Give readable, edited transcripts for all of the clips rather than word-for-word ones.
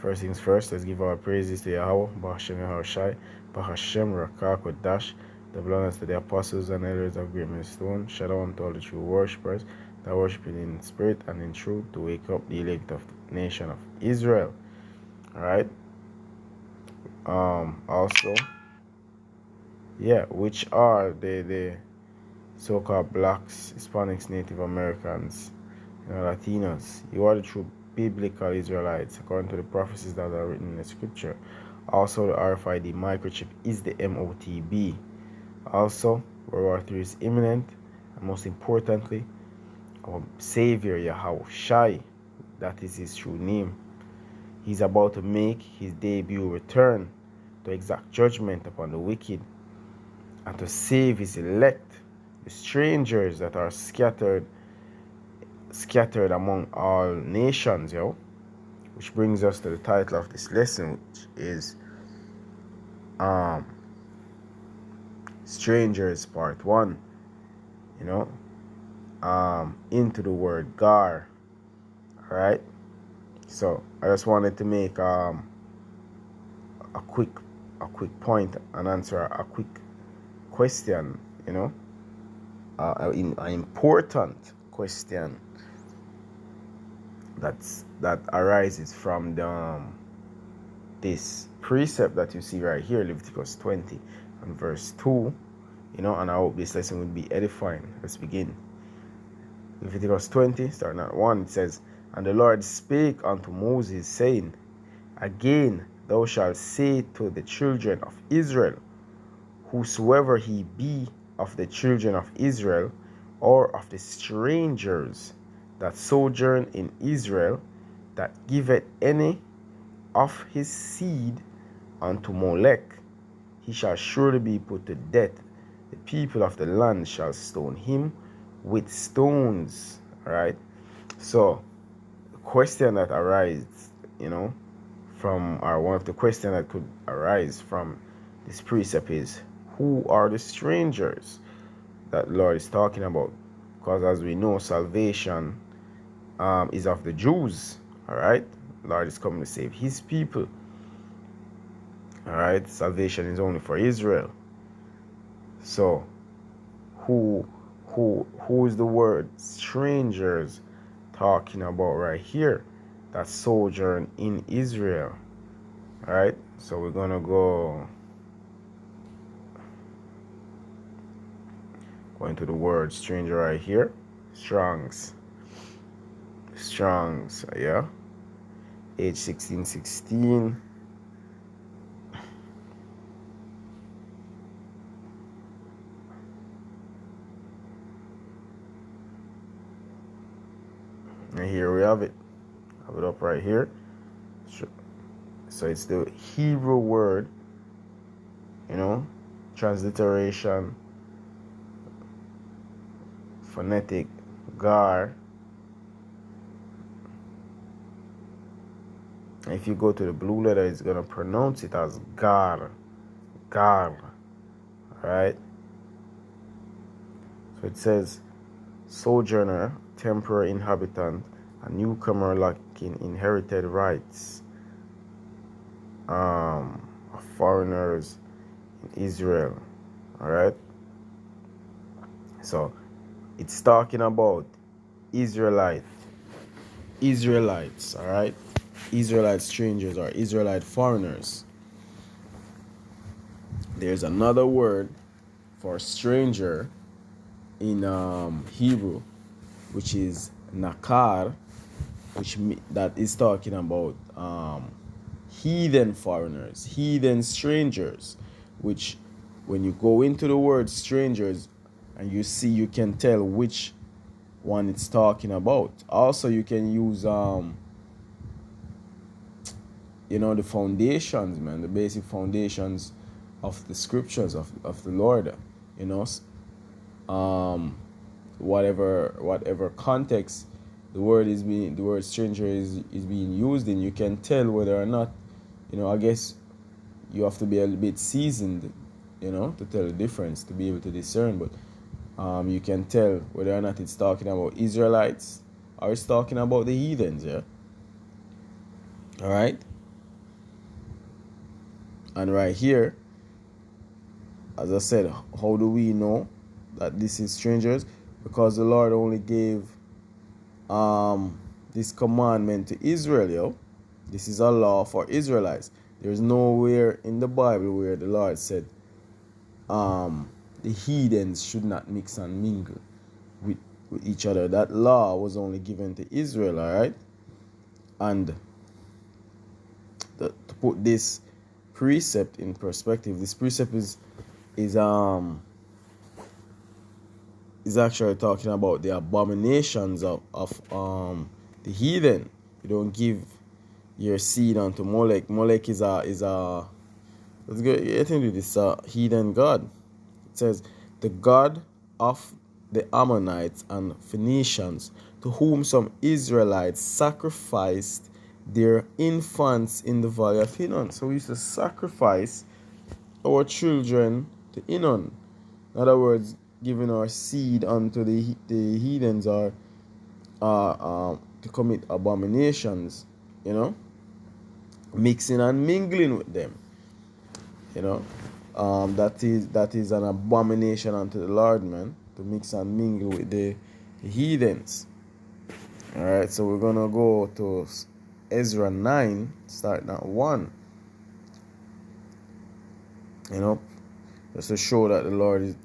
First things first, let's give our praises to Yahweh, Bahashem Yahushai, Bahashem Rakak Dash, the belongings to the apostles and elders of Great Millstone. Shalom to all the true worshippers that worship in spirit and in truth to wake up the elect of the nation of Israel. Alright. Also, which are the so-called blacks, Hispanics, Native Americans, Latinos. You are the true biblical Israelites according to the prophecies that are written in the scripture. Also, the RFID microchip is the MOTB. Also, World War III is imminent, and most importantly, our Savior Yahweh Shai, that is his true name, he's about to make his debut return to exact judgment upon the wicked and to save his elect, the strangers that are scattered among all nations, which brings us to the title of this lesson, which is Strangers Part 1, into the word Gare. Alright, so I just wanted to make a quick point and answer a quick question, an important question that arises from this precept that you see right here, Leviticus 20 and verse 2, and I hope this lesson will be edifying. Let's begin. Leviticus 20, starting at 1, it says, "And the Lord spake unto Moses, saying, Again thou shalt say to the children of Israel, whosoever he be of the children of Israel, or of the strangers that sojourn in Israel, that giveth any of his seed unto Molech, he shall surely be put to death. The people of the land shall stone him with stones." Alright, so the question that arises, one of the questions that could arise from this precept is, who are the strangers that Lord is talking about? Because as we know, salvation is of the Jews. Alright, Lord is coming to save his people. Alright, salvation is only for Israel. So who is the word strangers talking about right here that sojourn in Israel? Alright, so we're gonna go into the word stranger right here. Strong's, H1616. And here we have it. I have it up right here. So it's the Hebrew word, transliteration, phonetic, Gar. And if you go to the blue letter, it's going to pronounce it as Gar. Alright? So it says, sojourner, temporary inhabitant, a newcomer lacking inherited rights, foreigners in Israel. Alright? So it's talking about Israelites, alright? Israelite strangers or Israelite foreigners. There's another word for stranger in Hebrew, which is Necare, that is talking about heathen foreigners, heathen strangers, which when you go into the word strangers and you can tell which one it's talking about. Also, you can use the foundations, man, the basic foundations of the scriptures of the Lord, whatever context the word stranger is being used in, you can tell whether or not, I guess you have to be a little bit seasoned, to tell the difference, to be able to discern, but you can tell whether or not it's talking about Israelites or it's talking about the heathens, Alright? And right here, as I said, how do we know that this is strangers? Because the Lord only gave this commandment to Israel, yo. This is a law for Israelites. There's nowhere in the Bible where the Lord said the heathens should not mix and mingle with each other. That law was only given to Israel, all right? And to put this precept in perspective, this precept is actually talking about the abominations of the heathen. You don't give your seed unto Molech. Molech is a let's get into this heathen god. It says the god of the Ammonites and Phoenicians, to whom some Israelites sacrificed their infants in the valley of Hinnom. So we used to sacrifice our children to Hinnom. In other words, giving our seed unto the heathens or to commit abominations, mixing and mingling with them, that is an abomination unto the Lord, man, to mix and mingle with the heathens. All right, so we're gonna go to Ezra 9, starting at 1. Just to show that the Lord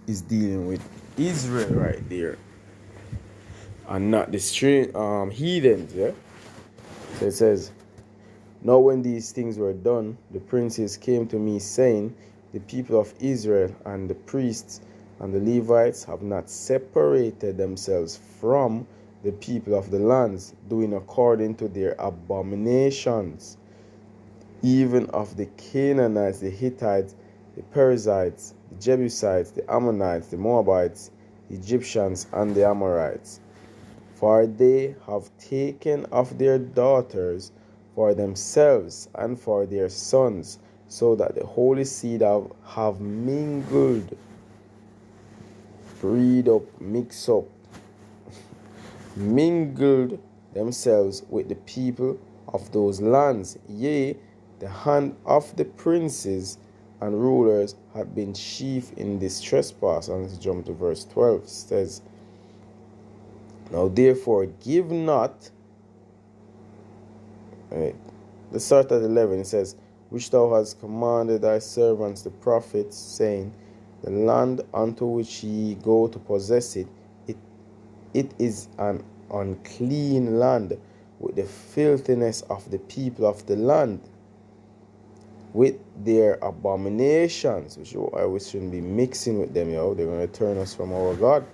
is dealing with Israel right there, and not the strange heathens. Yeah. So it says, now when these things were done, the princes came to me, saying, the people of Israel and the priests and the Levites have not separated themselves from the people of the lands, doing according to their abominations, even of the Canaanites, the Hittites, the Perizzites, the Jebusites, the Ammonites, the Moabites, the Egyptians, and the Amorites. For they have taken of their daughters for themselves and for their sons, so that the holy seed have mingled, breed up, mix up, mingled themselves with the people of those lands. Yea, the hand of the princes and rulers had been chief in this trespass. And let's jump to verse 12. It says, now therefore give not. Right. Let's start at 11. It says, which thou hast commanded thy servants the prophets, saying, the land unto which ye go to possess it, it is an unclean land, with the filthiness of the people of the land, with their abominations, which we shouldn't be mixing with them, They're going to turn us from our God,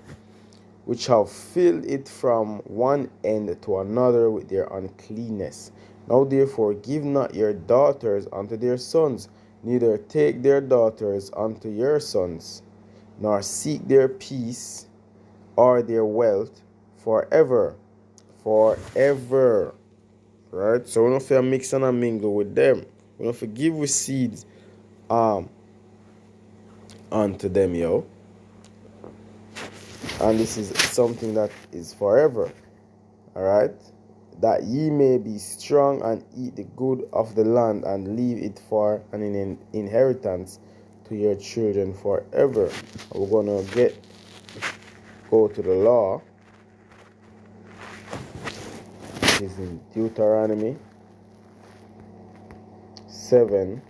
which have filled it from one end to another with their uncleanness. Now therefore give not your daughters unto their sons, neither take their daughters unto your sons, nor seek their peace or their wealth forever. Right? So we don't feel mix and mingle with them. We don't forgive with seeds unto them, And this is something that is forever. Alright? That ye may be strong and eat the good of the land, and leave it for an inheritance to your children forever. We're gonna go to the law. This is in Deuteronomy 7.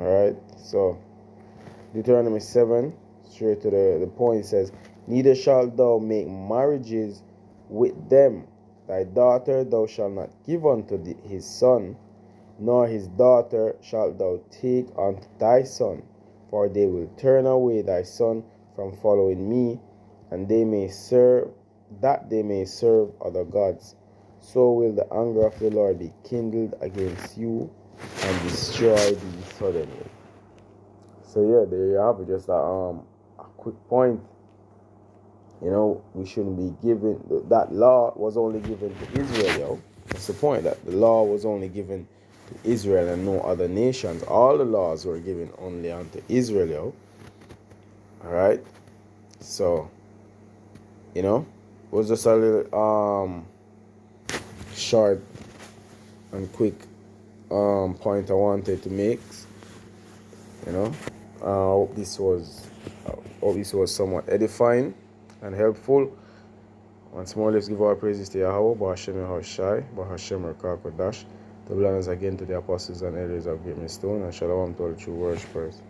Alright, so Deuteronomy 7, straight to the point, says, neither shalt thou make marriages with them. Thy daughter thou shalt not give unto his son, nor his daughter shalt thou take unto thy son, for they will turn away thy son from following me, and they may serve other gods. So will the anger of the Lord be kindled against you, and destroy thee suddenly. So yeah, there you have it. Just a quick point. We shouldn't be given that law was only given to Israel. That's the point, that the law was only given to Israel and no other nations. All the laws were given only unto Israel. All right. So, you know, it was just a little short and quick point I wanted to make. You know, I hope this was somewhat edifying and helpful. Once more, let's give our praises to Yahweh, Bahashem Yahushai, Bahashem Rakakodash. Double honors again to the apostles and elders of Great Stone, and shalom to all true worshippers.